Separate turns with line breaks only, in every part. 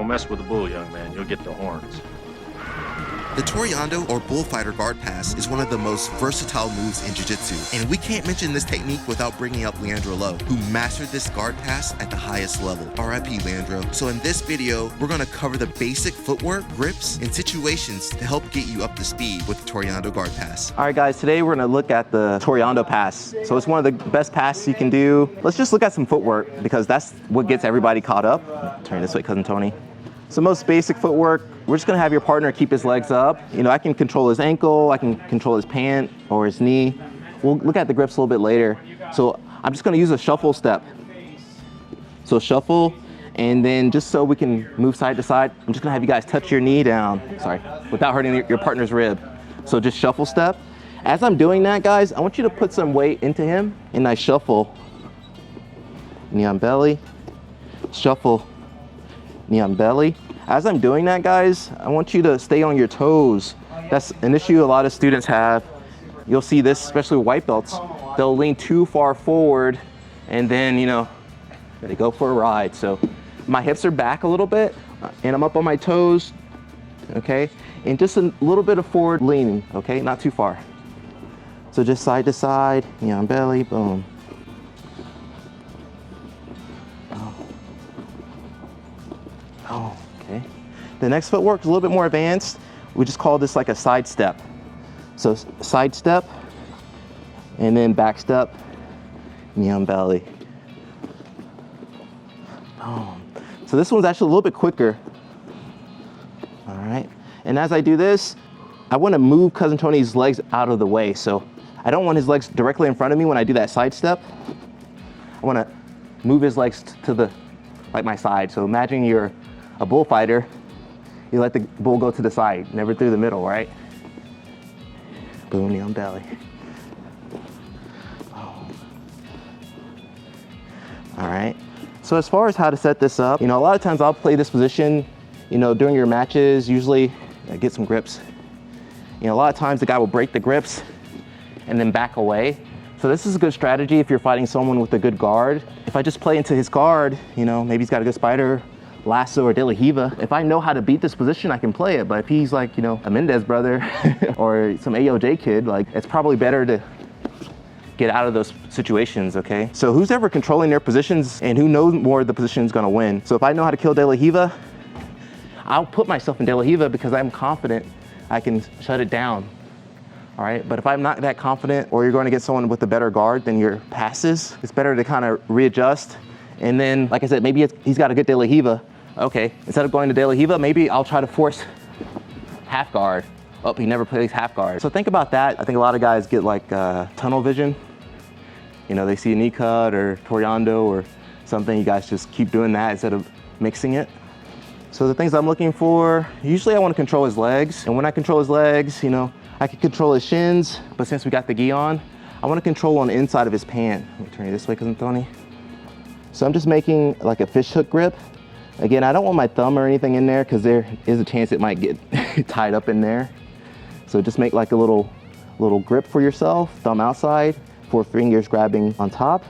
Don't mess with the bull, young man. You'll get the horns.
The Toreando or bullfighter guard pass is one of the most versatile moves in Jiu-Jitsu, and we can't mention this technique without bringing up Leandro Lo, who mastered this guard pass at the highest level. RIP Leandro. So in this video, we're going to cover the basic footwork, grips, and situations to help get you up to speed with the Toreando guard pass.
All right guys, today we're going to look at the Toreando pass. So it's one of the best passes you can do. Let's just look at some footwork because that's what gets everybody caught up. Turn this way, Cousin Tony. So most basic footwork, we're just gonna have your partner keep his legs up. You know, I can control his ankle, I can control his pant or his knee. We'll look at the grips a little bit later. So I'm just gonna use a shuffle step. So shuffle, and then just so we can move side to side, I'm just gonna have you guys touch your knee down, sorry, without hurting your partner's rib. So just shuffle step. As I'm doing that, guys, I want you to put some weight into him, and I shuffle. Knee on belly, shuffle. Knee on belly. As I'm doing that, guys, I want you to stay on your toes. That's an issue a lot of students have. You'll see this, especially with white belts. They'll lean too far forward and then, you know, they go for a ride. So my hips are back a little bit and I'm up on my toes, okay? And just a little bit of forward leaning, okay? Not too far. So just side to side, knee on belly, boom. Oh, okay. The next footwork is a little bit more advanced. We just call this like a side step. So side step, and then back step, knee on belly. Boom. So this one's actually a little bit quicker. All right. And as I do this, I want to move Cousin Tony's legs out of the way. So I don't want his legs directly in front of me when I do that side step. I want to move his legs to the, like my side. So imagine you're a bullfighter, you let the bull go to the side, never through the middle, right? Boom, knee on belly. Oh. All right, so as far as how to set this up, you know, a lot of times I'll play this position, you know, during your matches, usually get some grips. You know, a lot of times the guy will break the grips and then back away. So this is a good strategy if you're fighting someone with a good guard. If I just play into his guard, you know, maybe he's got a good spider, lasso or de la Riva. If I know how to beat this position, I can play it. But if he's like, you know, a Mendez brother or some AOJ kid, like it's probably better to get out of those situations, okay? So who's ever controlling their positions and who knows more the position is gonna win. So if I know how to kill de la Riva, I'll put myself in de la Riva because I'm confident I can shut it down. All right, but if I'm not that confident or you're going to get someone with a better guard than your passes, it's better to kind of readjust. And then, like I said, maybe he's got a good de la Riva. Okay, instead of going to de la Riva, maybe I'll try to force half guard. Oh, he never plays half guard. So think about that. I think a lot of guys get like tunnel vision. You know, they see a knee cut or Toreando or something. You guys just keep doing that instead of mixing it. So the things I'm looking for, usually I want to control his legs. And when I control his legs, you know, I can control his shins, but since we got the gi on, I want to control on the inside of his pant. Let me turn you this way, Cousin Tony. So I'm just making like a fish hook grip. Again, I don't want my thumb or anything in there because there is a chance it might get tied up in there. So just make like a little grip for yourself, thumb outside, 4 fingers grabbing on top.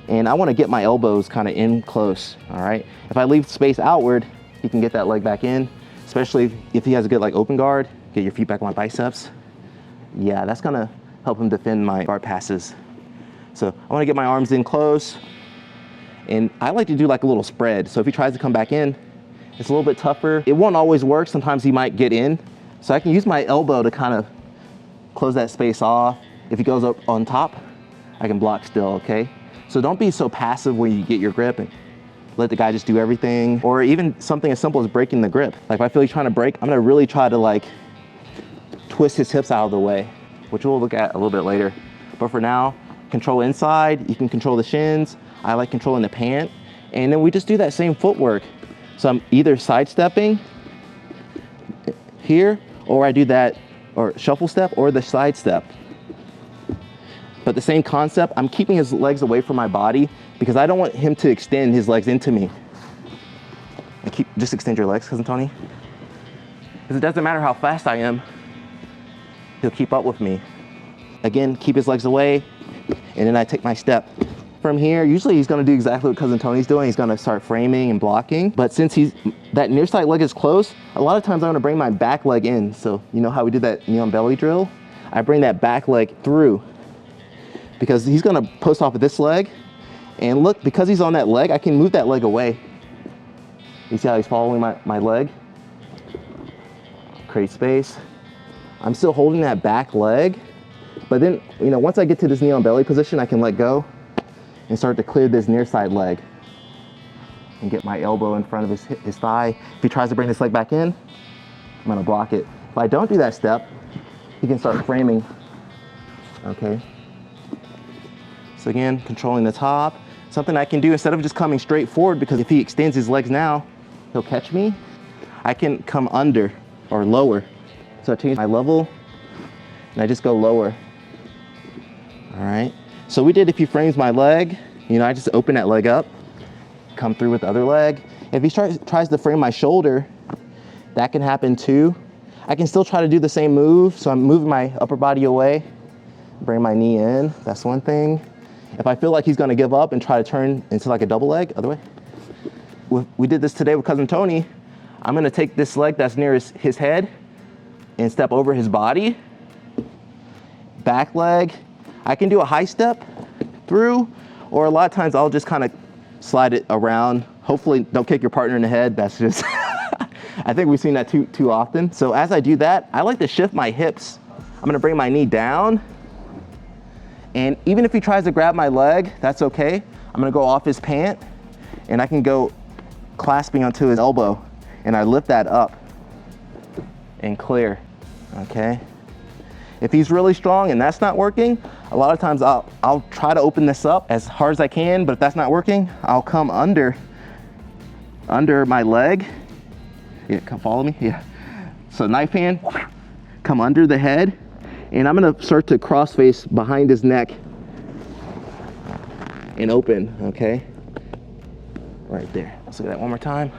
And I want to get my elbows kind of in close, all right? If I leave space outward, he can get that leg back in, especially if he has a good like open guard, get your feet back on my biceps. Yeah, that's gonna help him defend my guard passes. So I wanna get my arms in close, and I like to do like a little spread. So if he tries to come back in, it's a little bit tougher. It won't always work. Sometimes he might get in. So I can use my elbow to kind of close that space off. If he goes up on top, I can block still, okay? So don't be so passive when you get your grip and let the guy just do everything. Or even something as simple as breaking the grip. Like if I feel he's trying to break, I'm gonna really try to like twist his hips out of the way, which we'll look at a little bit later. But for now, control inside, you can control the shins. I like controlling the pant. And then we just do that same footwork. So I'm either sidestepping here, or I do that, or shuffle step, or the side step. But the same concept, I'm keeping his legs away from my body because I don't want him to extend his legs into me. And just extend your legs, Cousin Tony. Because it doesn't matter how fast I am, he'll keep up with me. Again, keep his legs away, and then I take my step. from here. Usually he's gonna do exactly what Cousin Tony's doing. He's gonna start framing and blocking. But since that near side leg is close, a lot of times I'm gonna bring my back leg in. So you know how we did that knee on belly drill? I bring that back leg through because he's gonna post off of this leg. And look, because he's on that leg, I can move that leg away. You see how he's following my leg? Create space. I'm still holding that back leg, but then, you know, once I get to this knee on belly position, I can let go and start to clear this near side leg and get my elbow in front of his thigh. If he tries to bring this leg back in, I'm gonna block it. If I don't do that step, he can start framing, okay? So again, controlling the top. Something I can do instead of just coming straight forward, because if he extends his legs now, he'll catch me. I can come under or lower. So I change my level and I just go lower. All right. So we did, if he frames my leg, you know, I just open that leg up, come through with the other leg. If he tries to frame my shoulder, that can happen too. I can still try to do the same move. So I'm moving my upper body away, bring my knee in. That's one thing. If I feel like he's gonna give up and try to turn into like a double leg, other way. We did this today with Cousin Tony. I'm gonna take this leg that's near his head and step over his body. Back leg. I can do a high step through, or a lot of times I'll just kind of slide it around. Hopefully don't kick your partner in the head. That's just, I think we've seen that too often. So as I do that, I like to shift my hips. I'm gonna bring my knee down. And even if he tries to grab my leg, that's okay. I'm gonna go off his pant and I can go clasping onto his elbow and I lift that up and clear, okay? If he's really strong and that's not working, a lot of times I'll try to open this up as hard as I can, but if that's not working, I'll come under my leg. Yeah, come follow me, yeah. So knife hand, come under the head, and I'm gonna start to cross face behind his neck and open, okay? Right there. Let's look at that one more time.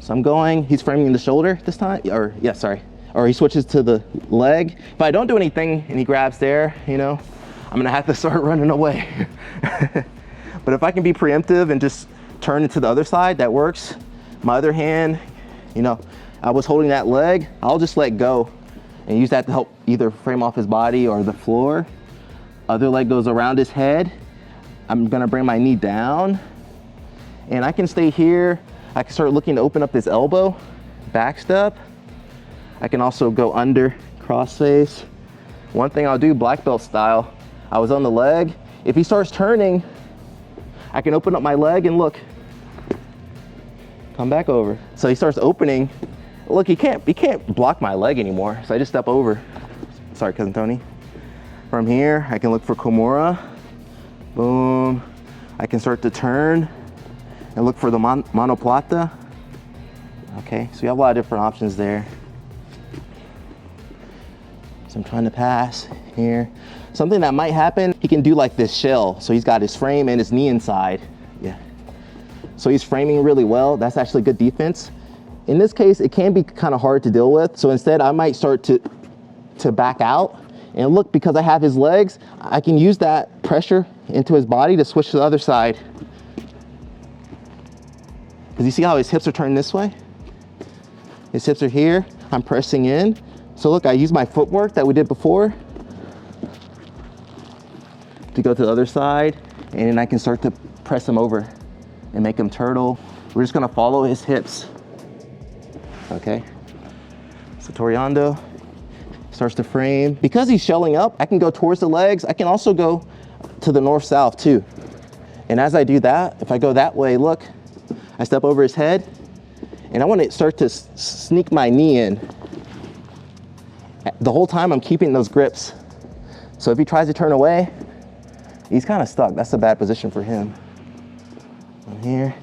So I'm going, he's framing the shoulder this time, or yeah, sorry. Or he switches to the leg. If I don't do anything and he grabs there, you know, I'm gonna have to start running away. But if I can be preemptive and just turn it to the other side, that works. My other hand, you know, I was holding that leg, I'll just let go and use that to help either frame off his body or the floor. Other leg goes around his head. I'm gonna bring my knee down and I can stay here. I can start looking to open up this elbow, back step. I can also go under, cross face. One thing I'll do, black belt style, I was on the leg. If he starts turning, I can open up my leg and look, come back over. So he starts opening. Look, he can't block my leg anymore. So I just step over. Sorry, Cousin Tony. From here, I can look for Kimura. Boom. I can start to turn and look for the monoplata. Okay, so you have a lot of different options there. So I'm trying to pass here. Something that might happen, he can do like this shell. So he's got his frame and his knee inside. Yeah. So he's framing really well. That's actually good defense. In this case, it can be kind of hard to deal with. So instead, I might start to back out. And look, because I have his legs, I can use that pressure into his body to switch to the other side. Because you see how his hips are turning this way? His hips are here. I'm pressing in. So look, I use my footwork that we did before to go to the other side, and then I can start to press him over and make him turtle. We're just gonna follow his hips, okay? So Toreando starts to frame. Because he's shelling up, I can go towards the legs. I can also go to the north-south too. And as I do that, if I go that way, look, I step over his head, and I wanna start to sneak my knee in. The whole time I'm keeping those grips. So if he tries to turn away, he's kind of stuck. That's a bad position for him. I'm here.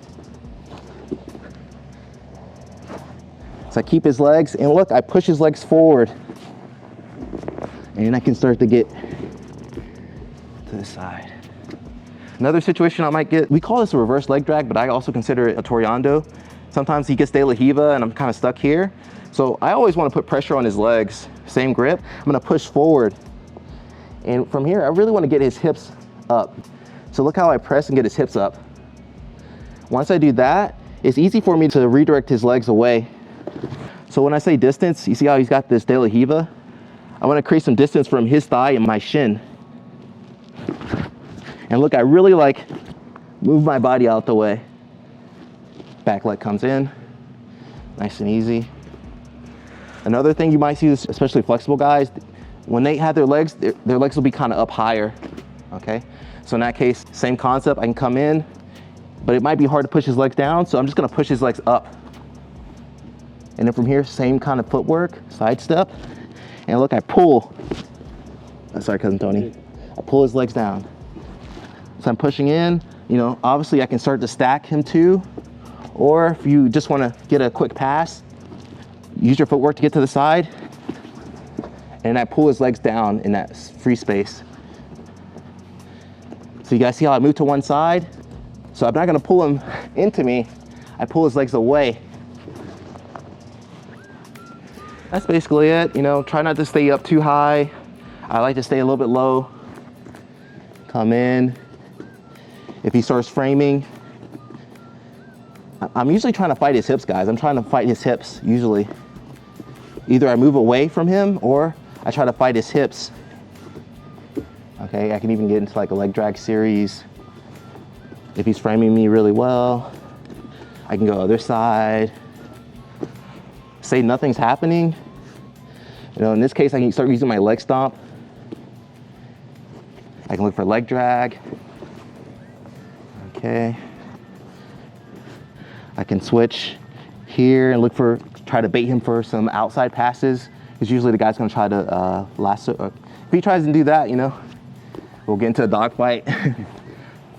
So I keep his legs, and look, I push his legs forward. And I can start to get to the side. Another situation I might get, we call this a reverse leg drag, but I also consider it a Toreando. Sometimes he gets de la Hiva and I'm kind of stuck here. So I always want to put pressure on his legs. Same grip. I'm going to push forward. And from here, I really want to get his hips up. So look how I press and get his hips up. Once I do that, it's easy for me to redirect his legs away. So when I say distance, you see how he's got this de la Riva? I want to create some distance from his thigh and my shin. And look, I really like move my body out the way. Back leg comes in, nice and easy. Another thing you might see, especially flexible guys, when they have their legs will be kind of up higher, okay? So in that case, same concept, I can come in, but it might be hard to push his legs down, so I'm just gonna push his legs up. And then from here, same kind of footwork, side step. And look, I pull. Sorry, Cousin Tony. I pull his legs down. So I'm pushing in, you know, obviously I can start to stack him too, or if you just wanna get a quick pass, use your footwork to get to the side, and I pull his legs down in that free space. So you guys see how I move to one side? So I'm not gonna pull him into me, I pull his legs away. That's basically it, you know, try not to stay up too high. I like to stay a little bit low. Come in. If he starts framing, I'm usually trying to fight his hips, guys. I'm trying to fight his hips, usually. Either I move away from him or I try to fight his hips. Okay, I can even get into like a leg drag series. If he's framing me really well, I can go other side. Say nothing's happening. You know, in this case, I can start using my leg stomp. I can look for leg drag. Okay. I can switch here and try to bait him for some outside passes, because usually the guy's gonna try to lasso. If he tries to do that, you know, we'll get into a dog fight.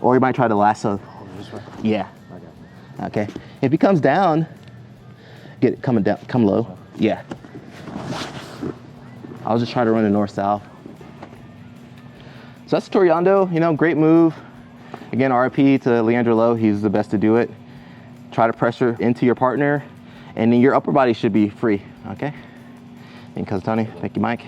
Or he might try to lasso.
This way?
Yeah. Okay. If he comes down, come low. Yeah. I'll just try to run the north-south. So that's Toriando, you know, great move. Again, RIP to Leandro Lo, he's the best to do it. Try to pressure into your partner, and then your upper body should be free, okay? Thank you, Cousin Tony. Thank you, Mike.